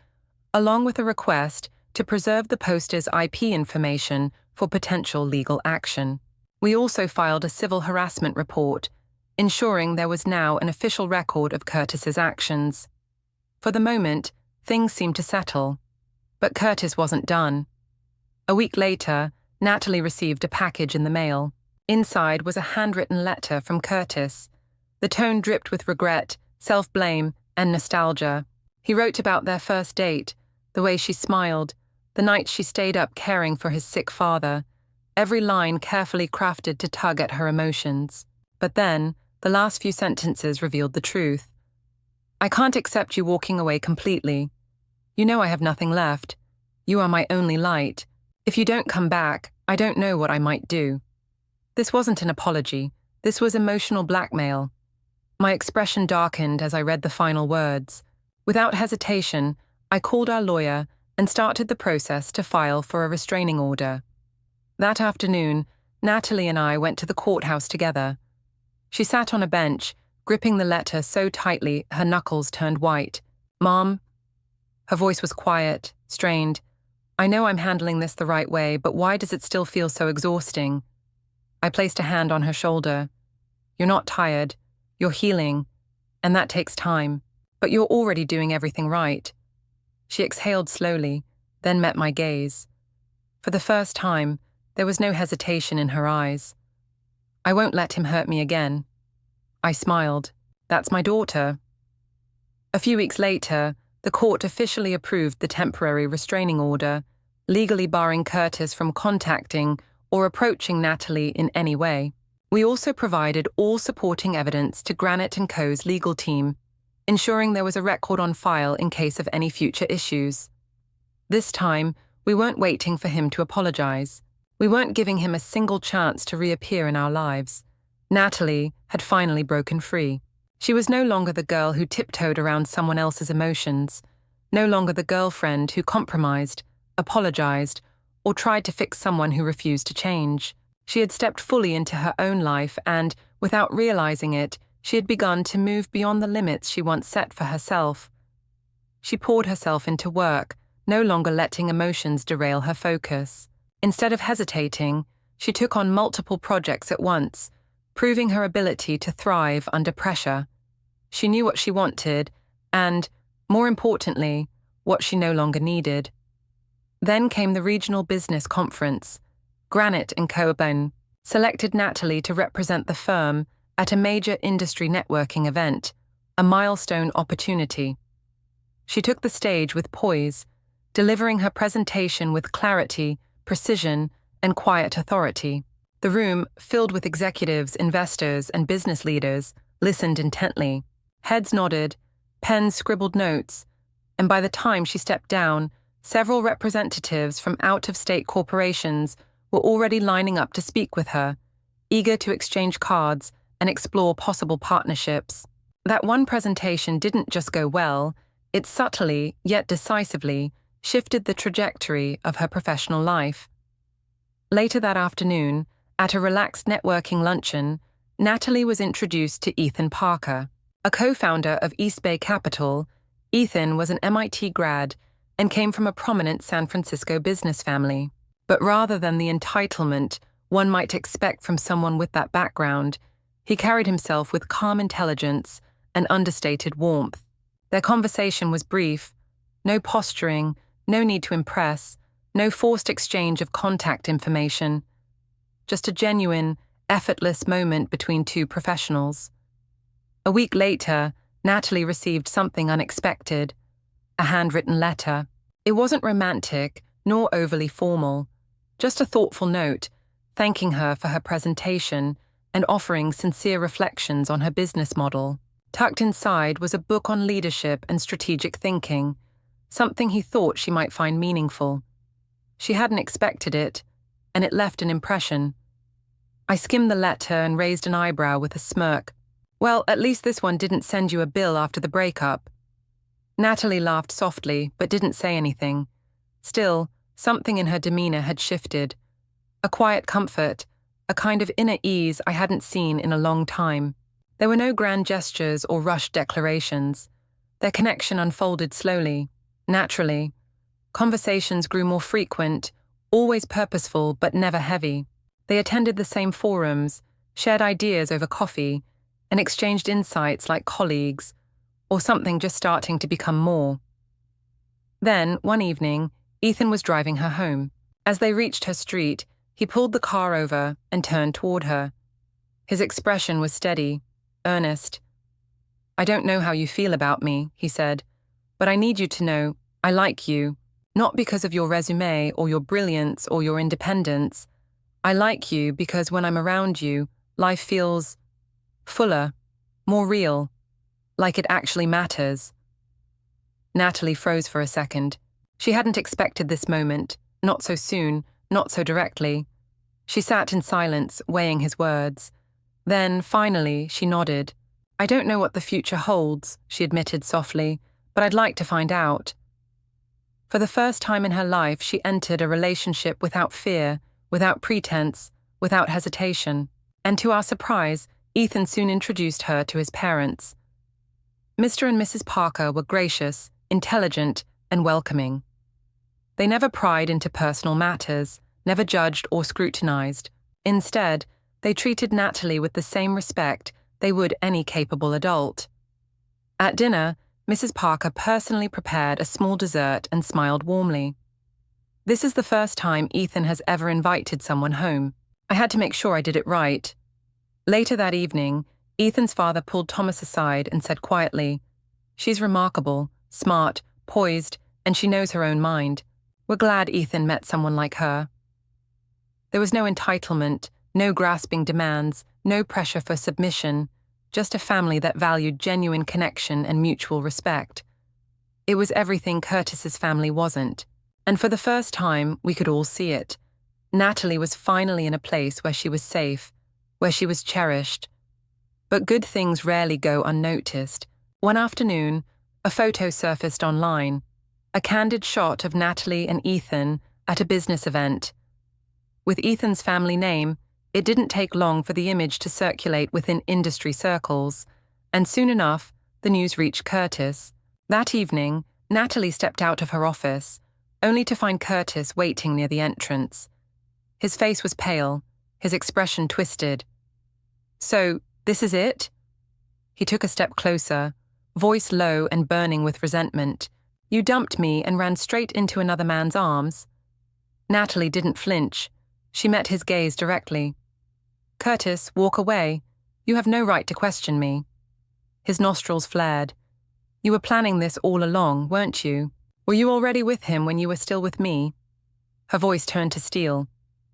along with a request to preserve the poster's IP information for potential legal action. We also filed a civil harassment report, ensuring there was now an official record of Curtis's actions. For the moment, things seemed to settle. But Curtis wasn't done. A week later, Natalie received a package in the mail. Inside was a handwritten letter from Curtis. The tone dripped with regret, self-blame, and nostalgia. He wrote about their first date, the way she smiled, the night she stayed up caring for his sick father, every line carefully crafted to tug at her emotions. But then, the last few sentences revealed the truth. I can't accept you walking away completely. You know I have nothing left. You are my only light. If you don't come back, I don't know what I might do. This wasn't an apology. This was emotional blackmail. My expression darkened as I read the final words. Without hesitation, I called our lawyer and started the process to file for a restraining order. That afternoon, Natalie and I went to the courthouse together. She sat on a bench, gripping the letter so tightly her knuckles turned white. "Mom?" Her voice was quiet, strained. "I know I'm handling this the right way, but why does it still feel so exhausting?" I placed a hand on her shoulder. "You're not tired. You're healing. And that takes time. But you're already doing everything right." She exhaled slowly, then met my gaze. For the first time, there was no hesitation in her eyes. "I won't let him hurt me again." I smiled. "That's my daughter." A few weeks later, the court officially approved the temporary restraining order, legally barring Curtis from contacting or approaching Natalie in any way. We also provided all supporting evidence to Granite & Co.'s legal team, ensuring there was a record on file in case of any future issues. This time, we weren't waiting for him to apologize. We weren't giving him a single chance to reappear in our lives. Natalie had finally broken free. She was no longer the girl who tiptoed around someone else's emotions, no longer the girlfriend who compromised, apologized, or tried to fix someone who refused to change. She had stepped fully into her own life and, without realizing it, she had begun to move beyond the limits she once set for herself. She poured herself into work, no longer letting emotions derail her focus. Instead of hesitating, she took on multiple projects at once, proving her ability to thrive under pressure. She knew what she wanted and, more importantly, what she no longer needed. Then came the regional business conference. Granite and Coburn selected Natalie to represent the firm at a major industry networking event, a milestone opportunity. She took the stage with poise, delivering her presentation with clarity, precision, and quiet authority. The room, filled with executives, investors, and business leaders, listened intently. Heads nodded, pens scribbled notes, and by the time she stepped down, several representatives from out-of-state corporations were already lining up to speak with her, eager to exchange cards and explore possible partnerships. That one presentation didn't just go well, it subtly, yet decisively, shifted the trajectory of her professional life. Later that afternoon, at a relaxed networking luncheon, Natalie was introduced to Ethan Parker, a co-founder of East Bay Capital. Ethan was an MIT grad and came from a prominent San Francisco business family. But rather than the entitlement one might expect from someone with that background, he carried himself with calm intelligence and understated warmth. Their conversation was brief, no posturing, no need to impress, no forced exchange of contact information. Just a genuine, effortless moment between two professionals. A week later, Natalie received something unexpected, a handwritten letter. It wasn't romantic, nor overly formal, just a thoughtful note, thanking her for her presentation and offering sincere reflections on her business model. Tucked inside was a book on leadership and strategic thinking, something he thought she might find meaningful. She hadn't expected it, and it left an impression. I skimmed the letter and raised an eyebrow with a smirk. Well, at least this one didn't send you a bill after the breakup. Natalie laughed softly, but didn't say anything. Still, something in her demeanor had shifted. A quiet comfort, a kind of inner ease I hadn't seen in a long time. There were no grand gestures or rushed declarations. Their connection unfolded slowly, naturally. Conversations grew more frequent, always purposeful but never heavy. They attended the same forums, shared ideas over coffee, and exchanged insights like colleagues, or something just starting to become more. Then, one evening, Ethan was driving her home. As they reached her street, he pulled the car over and turned toward her. His expression was steady, earnest. "I don't know how you feel about me," he said, "but I need you to know I like you, not because of your resume or your brilliance or your independence. I like you because when I'm around you, life feels fuller, more real, like it actually matters." Natalie froze for a second. She hadn't expected this moment, not so soon, not so directly. She sat in silence, weighing his words. Then, finally, she nodded. "I don't know what the future holds," she admitted softly, "but I'd like to find out." For the first time in her life, she entered a relationship without fear, without pretense, without hesitation. And to our surprise, Ethan soon introduced her to his parents. Mr. and Mrs. Parker were gracious, intelligent, and welcoming. They never pried into personal matters, never judged or scrutinized. Instead, they treated Natalie with the same respect they would any capable adult. At dinner, Mrs. Parker personally prepared a small dessert and smiled warmly. "This is the first time Ethan has ever invited someone home. I had to make sure I did it right." Later that evening, Ethan's father pulled Thomas aside and said quietly, "She's remarkable, smart, poised, and she knows her own mind. We're glad Ethan met someone like her." There was no entitlement, no grasping demands, no pressure for submission, just a family that valued genuine connection and mutual respect. It was everything Curtis's family wasn't, and for the first time we could all see it. Natalie was finally in a place where she was safe, where she was cherished. But good things rarely go unnoticed. One afternoon, a photo surfaced online, a candid shot of Natalie and Ethan at a business event. With Ethan's family name, it didn't take long for the image to circulate within industry circles, and soon enough, the news reached Curtis. That evening, Natalie stepped out of her office, only to find Curtis waiting near the entrance. His face was pale, his expression twisted. "So, this is it?" He took a step closer, voice low and burning with resentment. You dumped me and ran straight into another man's arms." Natalie didn't flinch. She met his gaze directly. "Curtis, walk away. You have no right to question me." His nostrils flared. "You were planning this all along, weren't you? Were you already with him when you were still with me?" Her voice turned to steel.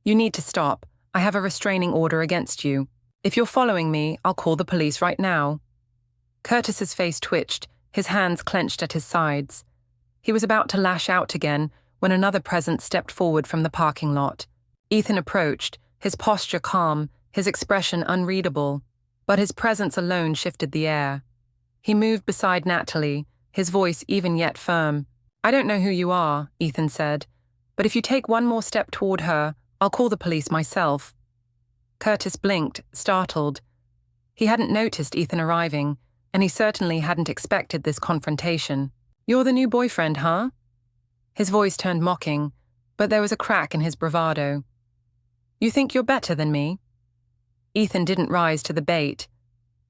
"You need to stop. I have a restraining order against you. If you're following me, I'll call the police right now." Curtis's face twitched, his hands clenched at his sides. He was about to lash out again when another presence stepped forward from the parking lot. Ethan approached, his posture calm, his expression unreadable, but his presence alone shifted the air. He moved beside Natalie, his voice even yet firm. "I don't know who you are," Ethan said, "but if you take one more step toward her, I'll call the police myself." Curtis blinked, startled. He hadn't noticed Ethan arriving, and he certainly hadn't expected this confrontation. "You're the new boyfriend, huh?" His voice turned mocking, but there was a crack in his bravado. "You think you're better than me?" Ethan didn't rise to the bait.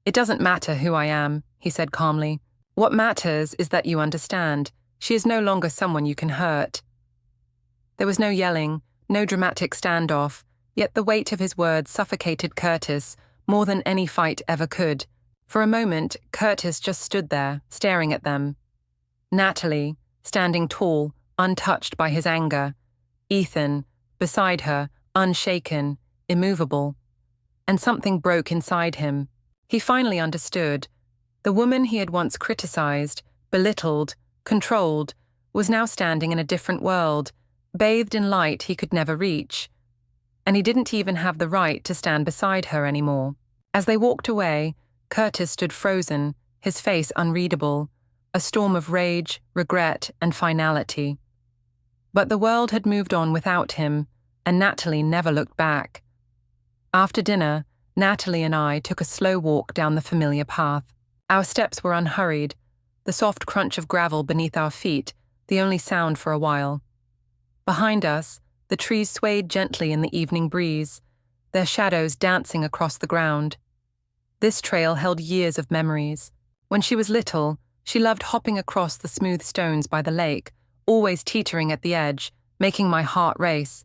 "It doesn't matter who I am," he said calmly. "What matters is that you understand. She is no longer someone you can hurt." There was no yelling, no dramatic standoff, yet the weight of his words suffocated Curtis more than any fight ever could. For a moment, Curtis just stood there, staring at them. Natalie, standing tall, untouched by his anger. Ethan, beside her, unshaken, immovable. And something broke inside him. He finally understood. The woman he had once criticized, belittled, controlled, was now standing in a different world, bathed in light he could never reach. And he didn't even have the right to stand beside her anymore. As they walked away, Curtis stood frozen, his face unreadable, a storm of rage, regret, and finality. But the world had moved on without him, and Natalie never looked back. After dinner, Natalie and I took a slow walk down the familiar path. Our steps were unhurried, the soft crunch of gravel beneath our feet, the only sound for a while. Behind us, the trees swayed gently in the evening breeze, their shadows dancing across the ground. This trail held years of memories. When she was little, she loved hopping across the smooth stones by the lake, always teetering at the edge, making my heart race.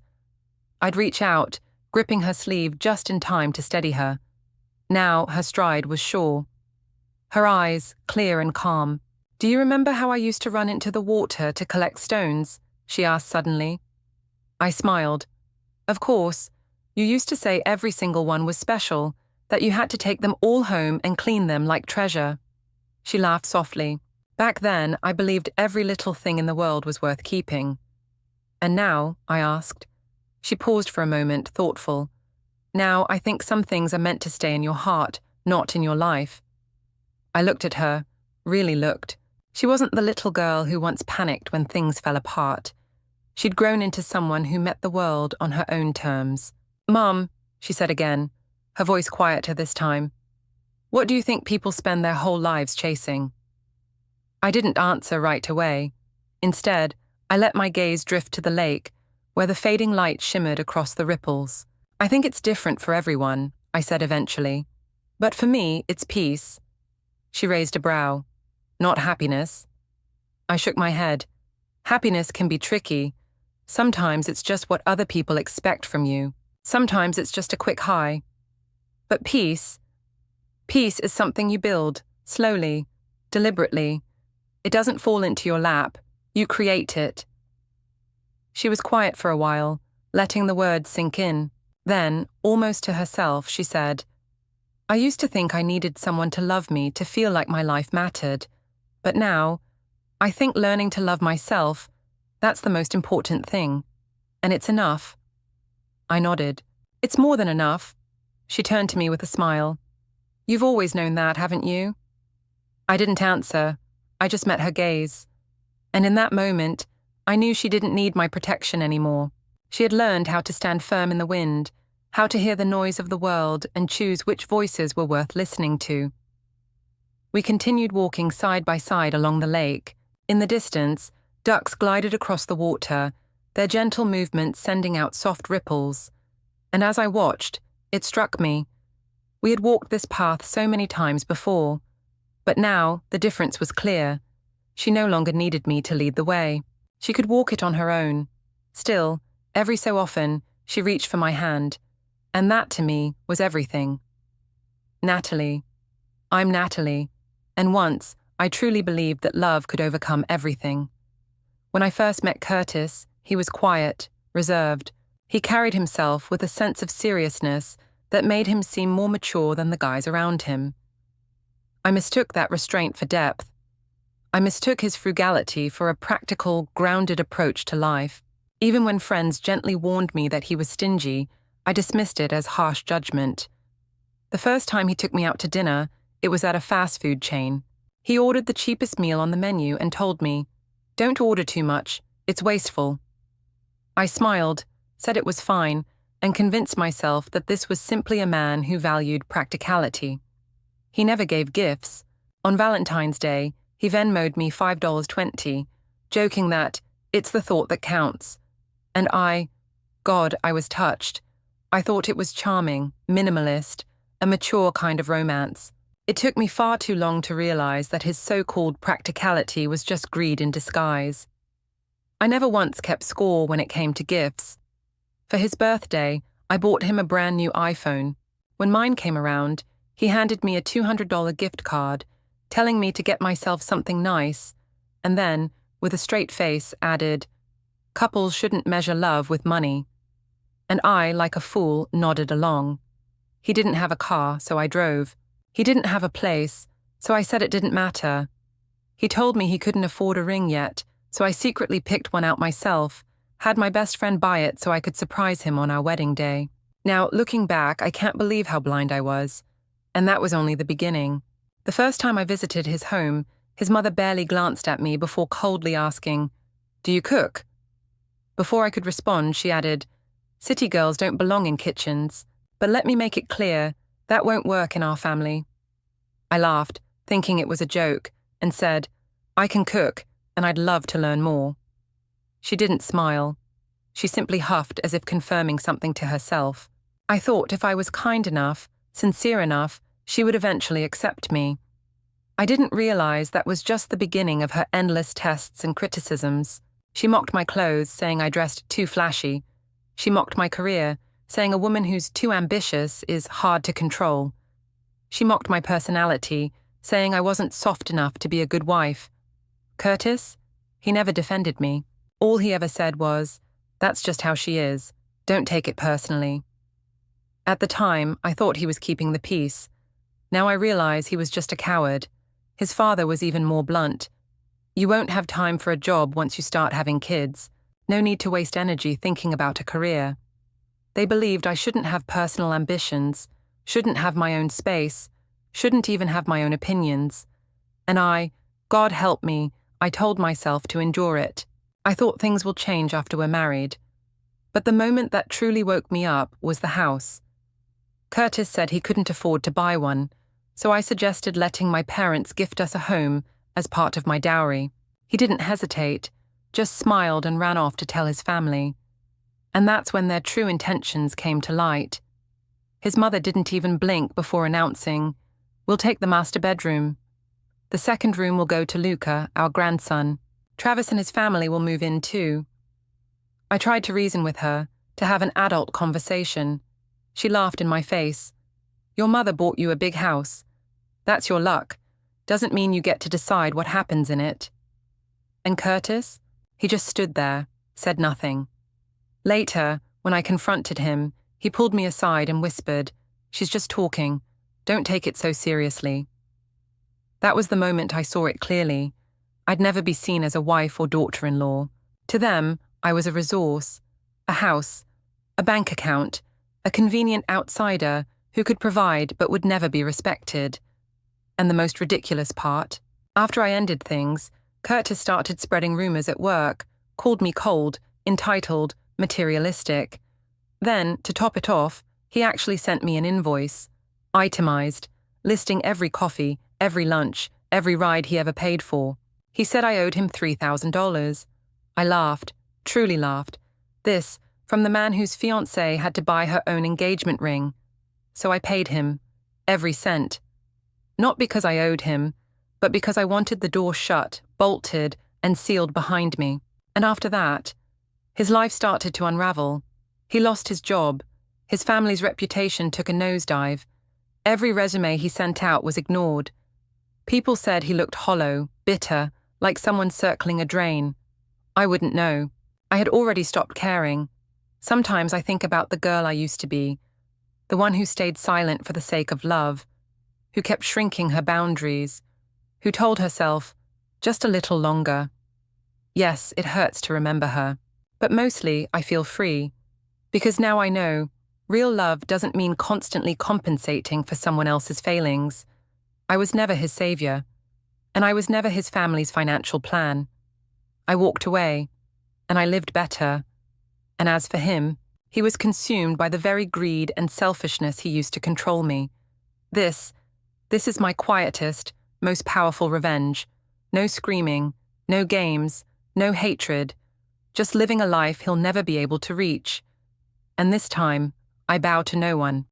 I'd reach out, gripping her sleeve just in time to steady her. Now her stride was sure. Her eyes, clear and calm. "Do you remember how I used to run into the water to collect stones?" she asked suddenly. I smiled. "Of course. You used to say every single one was special, that you had to take them all home and clean them like treasure." She laughed softly. "Back then, I believed every little thing in the world was worth keeping." "And now?" I asked. She paused for a moment, thoughtful. "Now, I think some things are meant to stay in your heart, not in your life." I looked at her, really looked. She wasn't the little girl who once panicked when things fell apart. She'd grown into someone who met the world on her own terms. "Mum," she said again, her voice quieter this time, "what do you think people spend their whole lives chasing?" I didn't answer right away. Instead, I let my gaze drift to the lake, where the fading light shimmered across the ripples. "I think it's different for everyone," I said eventually. "But for me, it's peace." She raised a brow. "Not happiness." I shook my head. "Happiness can be tricky. Sometimes it's just what other people expect from you. Sometimes it's just a quick high. But peace is something you build, slowly, deliberately. It doesn't fall into your lap. You create it." She was quiet for a while, letting the words sink in. Then, almost to herself, she said, "I used to think I needed someone to love me to feel like my life mattered. But now, I think learning to love myself, that's the most important thing. And it's enough." I nodded. "It's more than enough." She turned to me with a smile. "You've always known that, haven't you?" I didn't answer. I just met her gaze. And in that moment, I knew she didn't need my protection anymore. She had learned how to stand firm in the wind, how to hear the noise of the world and choose which voices were worth listening to. We continued walking side by side along the lake. In the distance, ducks glided across the water, their gentle movements sending out soft ripples. And as I watched, it struck me. We had walked this path so many times before, but now the difference was clear. She no longer needed me to lead the way. She could walk it on her own. Still, every so often, she reached for my hand, and that to me was everything. Natalie. I'm Natalie, and once I truly believed that love could overcome everything. When I first met Curtis, he was quiet, reserved. He carried himself with a sense of seriousness that made him seem more mature than the guys around him. I mistook that restraint for depth. I mistook his frugality for a practical, grounded approach to life. Even when friends gently warned me that he was stingy, I dismissed it as harsh judgment. The first time he took me out to dinner, it was at a fast food chain. He ordered the cheapest meal on the menu and told me, "Don't order too much, it's wasteful." I smiled, said it was fine, and convinced myself that this was simply a man who valued practicality. He never gave gifts. On Valentine's Day, he Venmo'd me $5.20, joking that it's the thought that counts. And I was touched. I thought it was charming, minimalist, a mature kind of romance. It took me far too long to realize that his so-called practicality was just greed in disguise. I never once kept score when it came to gifts. For his birthday, I bought him a brand new iPhone. When mine came around, he handed me a $200 gift card, telling me to get myself something nice, and then, with a straight face, added, "Couples shouldn't measure love with money." And I, like a fool, nodded along. He didn't have a car, so I drove. He didn't have a place, so I said it didn't matter. He told me he couldn't afford a ring yet, so I secretly picked one out myself, had my best friend buy it so I could surprise him on our wedding day. Now, looking back, I can't believe how blind I was. And that was only the beginning. The first time I visited his home, his mother barely glanced at me before coldly asking, "Do you cook?" Before I could respond, she added, "City girls don't belong in kitchens, but let me make it clear, that won't work in our family." I laughed, thinking it was a joke, and said, "I can cook, and I'd love to learn more." She didn't smile. She simply huffed as if confirming something to herself. I thought if I was kind enough, sincere enough, she would eventually accept me. I didn't realize that was just the beginning of her endless tests and criticisms. She mocked my clothes, saying I dressed too flashy. She mocked my career, saying a woman who's too ambitious is hard to control. She mocked my personality, saying I wasn't soft enough to be a good wife. Curtis? He never defended me. All he ever said was, "That's just how she is. Don't take it personally." At the time, I thought he was keeping the peace. Now I realize he was just a coward. His father was even more blunt. "You won't have time for a job once you start having kids. No need to waste energy thinking about a career." They believed I shouldn't have personal ambitions, shouldn't have my own space, shouldn't even have my own opinions. And God help me, I told myself to endure it. I thought things will change after we're married. But the moment that truly woke me up was the house. Curtis said he couldn't afford to buy one, so I suggested letting my parents gift us a home as part of my dowry. He didn't hesitate, just smiled and ran off to tell his family. And that's when their true intentions came to light. His mother didn't even blink before announcing, "We'll take the master bedroom. The second room will go to Luca, our grandson. Travis and his family will move in too." I tried to reason with her, to have an adult conversation. She laughed in my face. "Your mother bought you a big house. That's your luck. Doesn't mean you get to decide what happens in it." And Curtis? He just stood there, said nothing. Later, when I confronted him, he pulled me aside and whispered, "She's just talking. Don't take it so seriously." That was the moment I saw it clearly. I'd never be seen as a wife or daughter-in-law. To them, I was a resource, a house, a bank account, a convenient outsider who could provide but would never be respected. And the most ridiculous part, after I ended things, Curtis started spreading rumors at work, called me cold, entitled, materialistic. Then, to top it off, he actually sent me an invoice, itemized, listing every coffee, every lunch, every ride he ever paid for. He said I owed him $3,000. I laughed, truly laughed. This, from the man whose fiancée had to buy her own engagement ring. So I paid him, every cent. Not because I owed him, but because I wanted the door shut, bolted, and sealed behind me. And after that, his life started to unravel. He lost his job. His family's reputation took a nosedive. Every resume he sent out was ignored. People said he looked hollow, bitter, like someone circling a drain. I wouldn't know. I had already stopped caring. Sometimes I think about the girl I used to be, the one who stayed silent for the sake of love, who kept shrinking her boundaries, who told herself, just a little longer. Yes, it hurts to remember her. But mostly, I feel free. Because now I know, real love doesn't mean constantly compensating for someone else's failings. I was never his savior, and I was never his family's financial plan. I walked away, and I lived better. And as for him, he was consumed by the very greed and selfishness he used to control me. This is my quietest, most powerful revenge. No screaming, no games, no hatred, just living a life he'll never be able to reach. And this time, I bow to no one.